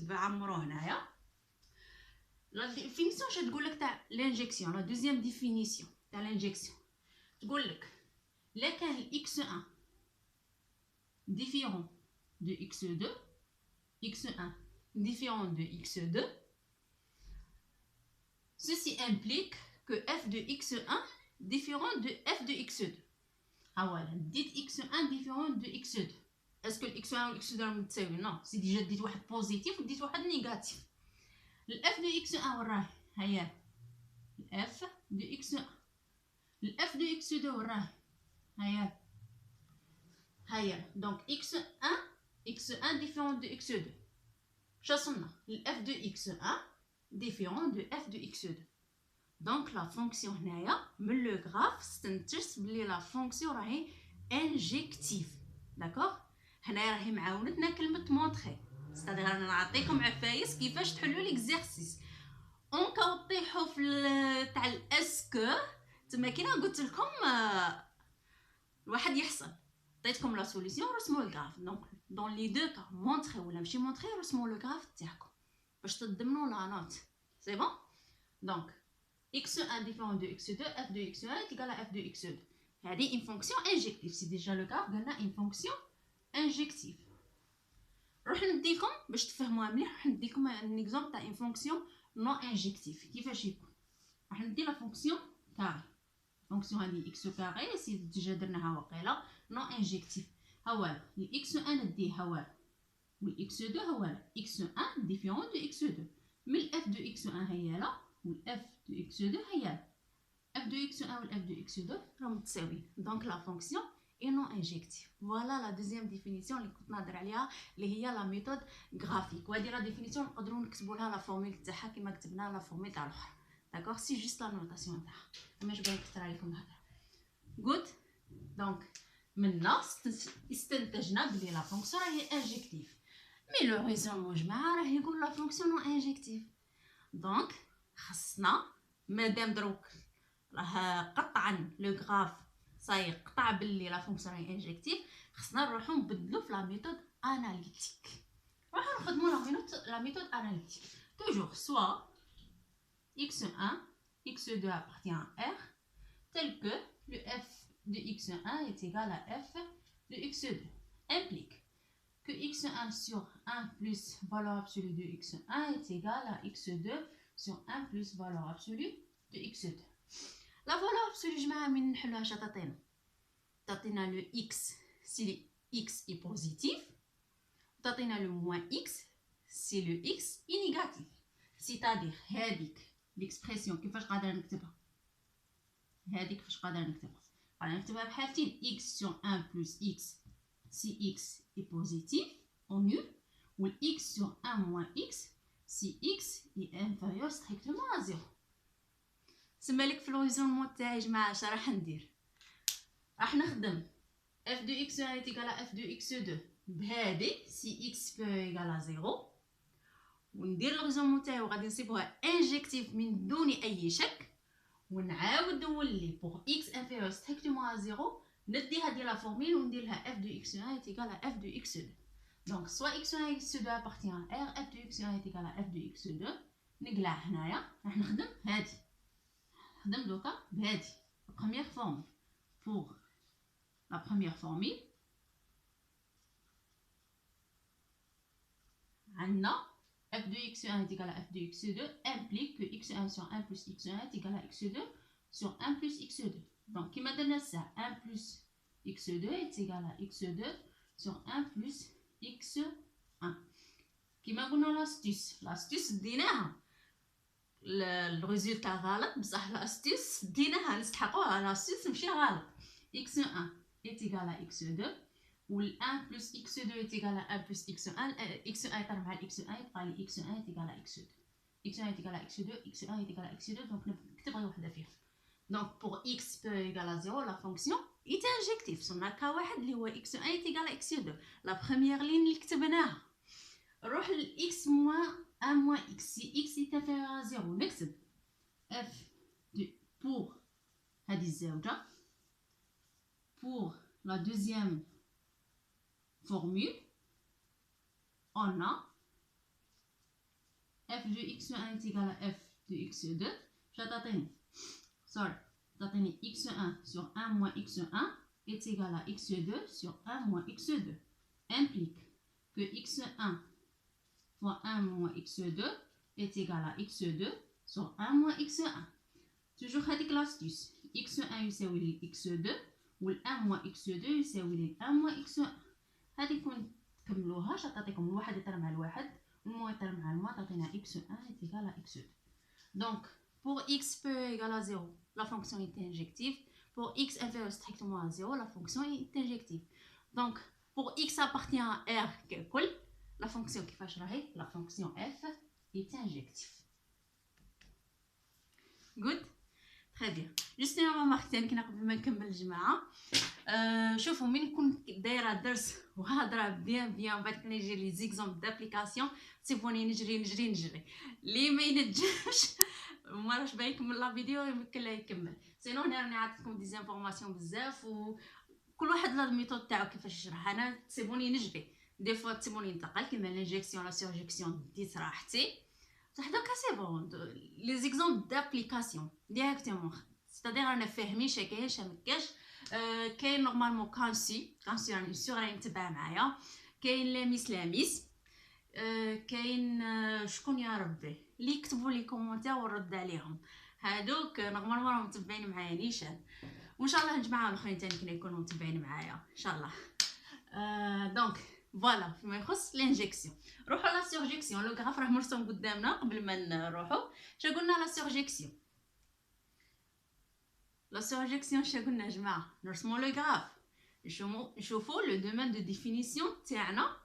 بعمرو هنايا. لا ديفينيسيون اش تقول لك تاع لانجيكسيون، لا دوزيام ديفينيسيون تاع لانجيكسيون تقول لك لا كان x1 différent de x2 x1 différent de x2 ceci implique que f de x1 différent de f de x2. اولا ديت x1 différent de x2 اسكو x1 و x2 متساويين؟ نو، سي ديجا ديت واحد بوزيتيف وديت واحد نيجاتيف. الاف دو x1 وراه هيا الاف دو x1 الاف دو x2 وراه هيا دونك x1 différent de x2 شصلنا الاف دو x1 différent de f de x2. دونك لا فونكسيون هنايا من لو غراف استنتجت بلي لا فونكسيون راهي انجيكتيف. داكوغ، هنايا راهي معاونتنا كلمه مونطري، ستادير انا نعطيكم عفايس كيفاش تحلوا ليكزارسيس اون كوطيحوا في تاع الاسكو تما كي قلت لكم الواحد يحصل عطيتكم لا سوليسيون رسموا الغراف. دونك دون لي دو كا مونطري ولا ماشي مونطري رسموا لو غراف تاعكم باش تضمنوا لا نوت. سي بون. دونك x1 différent de x2 f de x1 est égal à f de x2. هذه une fonction injective. سي ديجا لو غراف قالنا une fonction injective. نروح نديكم باش تفهموها مليح، راح نديكم ان اكزومبل تاع une fonction non injective. كيفاش يكون؟ راح ندي لا فونكسيون كاري، فونكسيون هذه x كاري سي ديجا درناها وقيله non injective. هاولا x1 نديه هاولا والx2 هاولا x1 différent de x2 من f de x1 هيالا والf de x2 هيالا f de x1 والf de x2 راهم متساويين. دونك لا فونكسيون اي نون انجيكتيف. فوالا لا دوزيام ديفينيسيون اللي كنت نهضر عليها اللي هي لا ميثود غرافيك. وهذه لا ديفينيسيون نقدروا نكتبوا لها لا فورمول تاعها كما كتبنا لا فورمول تاع الاخرى. داكوغ، سي جوست لا نوتاسيون تاعها ماش باغي نكثر عليكم الهضره. غود. دونك منا استنتجنا بلي لا فونكسيون راهي انجيكتيف. مي لو ريزونمون جماعه راه يقول لا فونكسيون نون انجيكتيف. دونك خصنا مادام دروك راه قطعا لو غراف صاي قطع بلي لا فونكسيون راهي انجيكتيف، خصنا نروحو نبدلو في لا ميثود اناليتيك. نروحو نخدمو لا ميثود اناليتيك. توجور سوا x1 x2 appartient à R tel que le f de x1 est égal à f de x2 implique que x1 sur 1 plus valeur absolue de x1 est égal à x2 sur 1 plus valeur absolue de x2. La valeur absolue جماعة من نحلوها اش تعطينا le x si le x est positif تعطينا le moins x si le x est négatif. c'est-à-dire هذيك l'expression كيفاش قادر نكتبها؟ هذيك كيفاش قادر نكتبها؟ قادر نكتبها بحالتين x sur 1 plus x si x est positif au nul ou x sur 1 moins x si x est inférieur strictement à 0. سمالك في الريزونمون تاعي جماعه اش راح ندير؟ راح نخدم f de x1 est égal à f de x2 بهذه si x peut égal à 0 وندير الريزونمون تاعي وغادي نصيبوها انجيكتيف من دون اي شك، ونعاود نولي بوغ x inférieur strictement à 0 ندي هذه لا فورمول وندير لها f de x1 est égal à f de x2. دونك سوا x1 et x2 appartient à R f de x1 est égal à f de x2 نقلع هنايا راح نخدم هذه، نخدم دوكا بهذه بروميير فورمول. بوغ لا بروميير فورمول عندنا f de x1 est égal à f de x2 implique que x1 sur 1 plus x1 est égal à x2 sur 1 plus x2. Donc, qui m'a donné ça 1 plus x2 est égal à x2 sur 1 plus x1. Qui m'a donné l'astuce. L'astuce, ديناها. Le résultat غلط بصح l'astuce ديناها نستحقوها. L'astuce ماشي غلط. x1 est égal à x2. و 1 plus x2 est égal à 1 plus x1 x1 يطرح مع x1 يبقى لي x1 est égal à x2 x1 est égal à x2 x1 est égal à x2 donc نكتب غير وحده فيهم. donc pour x peut égal à 0 la fonction est injective. صرنا كا واحد اللي هو x1 est égal à x2 la première ligne اللي كتبناها. نروح ل x moins 1 moins x si x est inférieur à 0 نكتب f de pour هذه الزوجه pour la deuxième formule on a f de x1 est égal à f de x2 تعطيني تعطيني x1 sur 1 moins x1 est égal à x2 sur 1 moins x2 implique que x1 fois 1 moins x2 est égal à x2 sur 1 moins x1. Toujours هذيك l'astuce x1 يساوي لي x2 وال1 moins x2 يساوي لي 1 moins x1. هذه نكملوها تعطيكم الواحد يطير مع الواحد والموا يطير مع الموا تعطينا x1 est égal à x2. Donc pour x peut égal à 0 la fonction est injective. Pour x inférieur strictement à 0 la fonction est injective. Donc pour x appartient à R ككل la fonction كيفاش راهي la fonction f est injective. Good. Très bien. Juste une remarque ثاني قبل ما نكمل الجماعه. شوفوا من نكون دايره درس وهضره بيان بعد نجي لي زيكزامبل دابليكاسيون تسيبوني نجري اللي ما ينجمش ما راش باين يكمل لا فيديو يمكن لا يكمل سينو هنا راني عطيتكم دي زانفورماسيون بزاف وكل واحد لا ميثود تاعو كيفاش يشرح. انا تسيبوني نجري دي فوا تسيبوني ننتقل كيما لانجيكسيون لا سورجيكسيون ديت راحتي صح دوكا سي بون لي زيكزامبل دابليكاسيون ديريكتومون ستادير انا فاهمين كاينش مكاش. كاين نورمالمون كانسي راني سيغ راني متبعه معايا كاين لاميس كاين شكون يا ربي اللي يكتبوا لي كومونتير ونرد عليهم هادوك نورمالمون راهم متبعين معايا نيشان وان شاء الله الجماعه الاخرين ثاني كنا يكونوا متبعين معايا ان شاء الله. دونك فوالا فيما يخص لانجيكسيون روحوا لا سورجيكسيون لو غراف راه مرسوم قدامنا قبل ما نروحوا شا قلنا لا سورجيكسيون. La surjection شا قلنا يا جماعه نرسموا لو غراف نشوفوا لو دومين دو ديفينيسيون تاعنا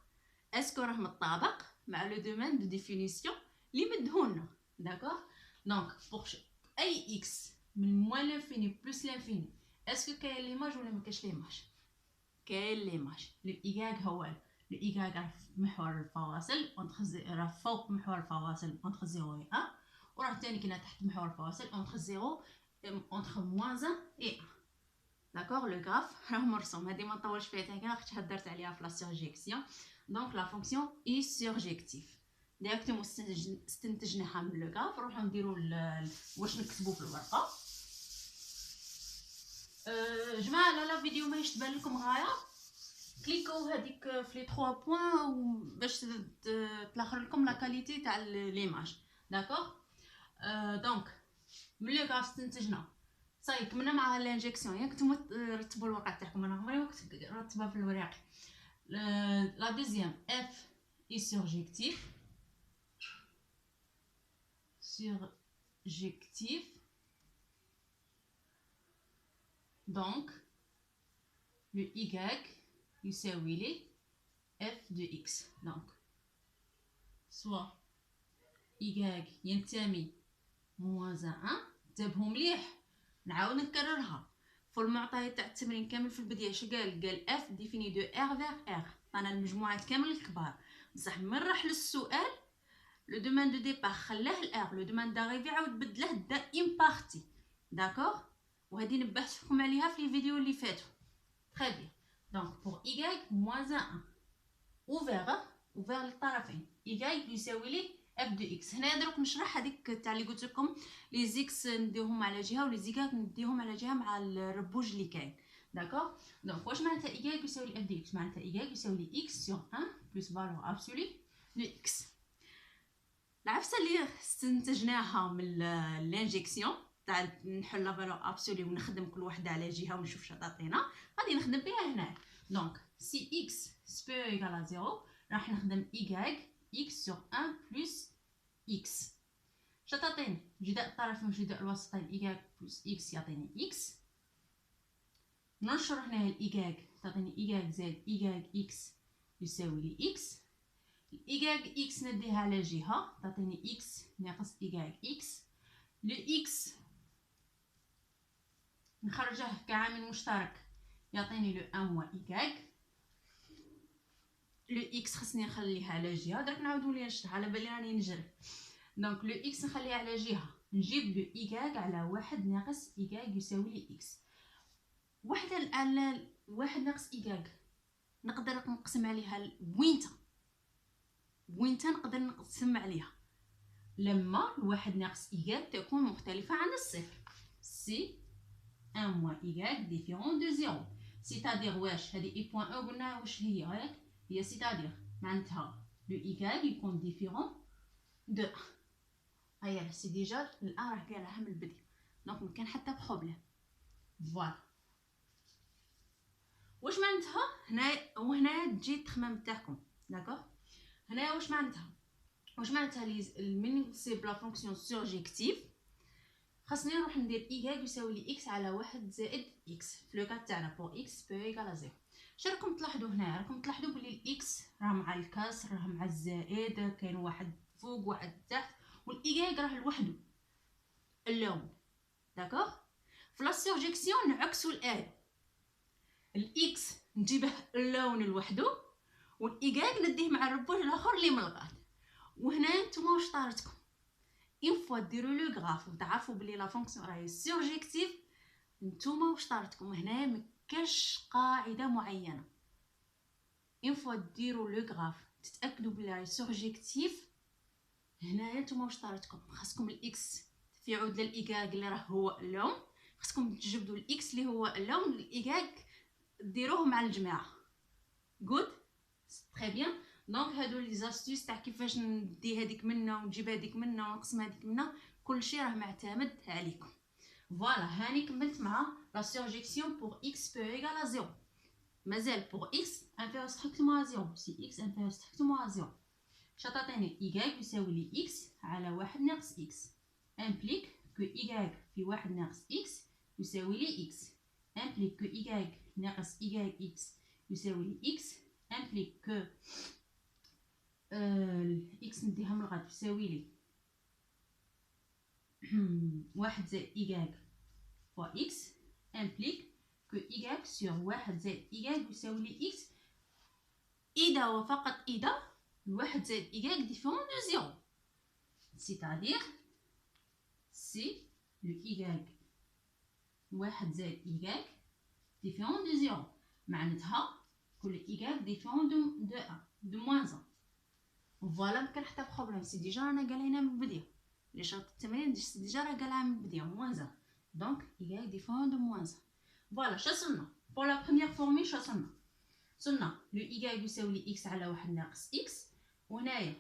اسكو راه مطابق مع لو دومين دو ديفينيسيون اللي مدهولنا داكوغ. دونك بور اي اكس من موان لانفيني بلس لانفيني اسكو كاين ليماج ولا ما كاينش ليماج؟ كاين ليماج. لو ايغاك هو لو ايغاك راه في محور الفواصل راه فوق محور الفواصل اونتر 0 و 1 وراه ثاني كنا تحت محور الفواصل اونتر 0 entre moins 1 et 1. D'accord, le graphe راه مرسوم هذه ما نطولش فيها ثاني خاطر هضرت عليها في لا سورجيكسيون. دونك لا فونكسيون اي سورجيكتيف ديريكتومون استنتجناها من لو غراف. نروحو نديرو واش نكتبو في الورقه. جماعه لا فيديو ما يشتبان لكم غايه كليكو هذيك في لي 3 بوين باش تلاخر لكم لا كاليتي تاع ليماج. داكوغ. دونك من لو غراف استنتجنا صاي كملنا مع لانجيكسيون ياك نتوما رتبوا الورقه تاعكم انا عمري ما كنت رتبها في الورق. لا دوزيام اف اي سورجيكتيف دونك لو ايغاك يساوي لي اف دو اكس. دونك سوا ايغاك ينتمي موازا 1 انتبهوا مليح نعاود نكررها في المعطيات تاع التمرين كامل في البدايه. اش قال اف ديفيني دو ار فيغ ار انا المجموعات كامل الكبار بصح من راح للسؤال لو دومين دو ديبار خلاه الار لو دومين داريفي عاود بدله دا ان بارتي. داكوغ وهذه نبهتكم عليها في الفيديو اللي فاتوا. تري بيان. دونك بور ايغاك موازا 1 اوفير للطرفين ايغاك يساوي لي اف دو اكس. هنا دروك نشرح هذيك تاع اللي قلت لكم لي زيكس نديوهم على جهه ولي زيكات نديوهم على جهه مع الربوج اللي كاين. داكوغ. دونك واش معناتها ايغاك يساوي اف دو اكس؟ معناتها ايغاك يساوي لي اكس سور 1 بلس فالور ابسولي دو اكس. العفسه اللي استنتجناها من لانجيكسيون تاع نحل لا فالور ابسولي ونخدم كل وحده على جهه ونشوف شنو تعطينا غادي نخدم بها هنا. دونك سي اكس سبير ايغال 0 راح نخدم ايغاك x sur 1 plus x. تعطيني جداء الطرفين وجداء الوسطين إيغاك بلس x يعطيني x. ننشر هنا الإيغاك تعطيني إيغاك زائد إيغاك x يساوي لي x. الإيغاك x نديها على جهة تعطيني x ناقص إيغاك x. لو x نخرجه كعامل مشترك يعطيني لو 1 موا إيغاك. لو اكس خصني نخليها على جهه درك نعاود نولي نشرح على بالي راني نجري. دونك لو اكس نخليها على جهه نجيب لو ايغاك على 1 ناقص ايغاك يساوي لي اكس. واحد على 1 ناقص ايغاك نقدر نقسم عليها وينتا نقدر نقسم عليها لما الواحد ناقص إيكاغ تكون مختلفة عن الصفر. سي ان موان إيكاغ ديفيرون دو زيرو. سيتادير واش هادي اي بوان او قلنا واش هي ياك، هي سيتادير معناتها لو إيكاغ يكون ديفيرون دو ان. هيا سي ديجا الان راه قالها من البداية، دونك مكان حتى بروبليم. فوالا واش معناتها هنا، وهنا تجي التخمام تاعكم داكوغ. هنايا واش معناتها من نصيب لا فونكسيون سورجيكتيف خاصني نروح ندير إيكاغ يساوي لي إكس على واحد زائد إكس في لو كات تاعنا بور إكس بو إيكال زيرو. راكم تلاحظوا هنا، راكم تلاحظوا بلي الإكس راه مع الكسر، راه مع الزائد، كاين واحد فوق واحد تحت، والإيكاغ راه لوحدو اللون داكوغ. في لا سورجيكسيون نعكسو الآية، الإكس نجيبه اللون لوحدو والإيكاغ نديه مع الربوش الآخر اللي ملغات. وهنا نتوما واش طارتكم اون فوا ديروا لو غراف وتعرفوا بلي لا فونكسيون راهي سورجيكتيف، نتوما واش طارتكم هنا مكاش قاعده معينه. اون فوا ديروا لو غراف تتاكدوا بلي راهي سورجيكتيف، هنا نتوما واش طارتكم خاصكم الاكس في عدله الايكاغ اللي راه هو اللون، خاصكم تجبدوا الاكس اللي هو اللون الايكاغ ديروه مع الجماعه. جود تري بيان. دونك هادو لي زاستيس تاع كيفاش ندي هذيك منا ونجيب هذيك منا ونقسم هذيك منا، كلشي راه معتمد عليكم. فوالا هاني كملت مع لا سورجيكسيون بور اكس بو ايغال زيرو. مازال بور اكس انفيريور ستريكتومون زيرو، سي اكس انفيريور ستريكتومون زيرو شطاطيني إيكاغ يساوي لي اكس على واحد ناقص اكس، امبليك كو إيكاغ في واحد ناقص اكس يساوي لي اكس، امبليك كو إيكاغ ناقص إيكاغ اكس يساوي لي اكس، امبليك كو اكس نديها من الغد يساوي لي واحد زائد إيكاغ فوا اكس، امبليك كو إيكاغ سور واحد زائد إيكاغ يساوي لي اكس إذا وفقط إذا الواحد زائد إيكاغ ديفيرون دو زيرو، سيتادير سي لو إيكاغ واحد زائد إيكاغ ديفيرون دو زيرو، معناتها كل إيكاغ ديفيرون دو ان دو موان ان. فوالا مكان حتى بروبليم، سي ديجا رانا قالينها من البداية، لي شرط التمرين ديجا راه قالها من البداية موان ان، دونك إيكاغ ديفيرون دو موان ان. فوالا شاصلنا بور لا بروميير فورمي، شاصلنا صلنا لو إيكاغ يساوي لي إكس على واحد ناقص إكس، وهنايا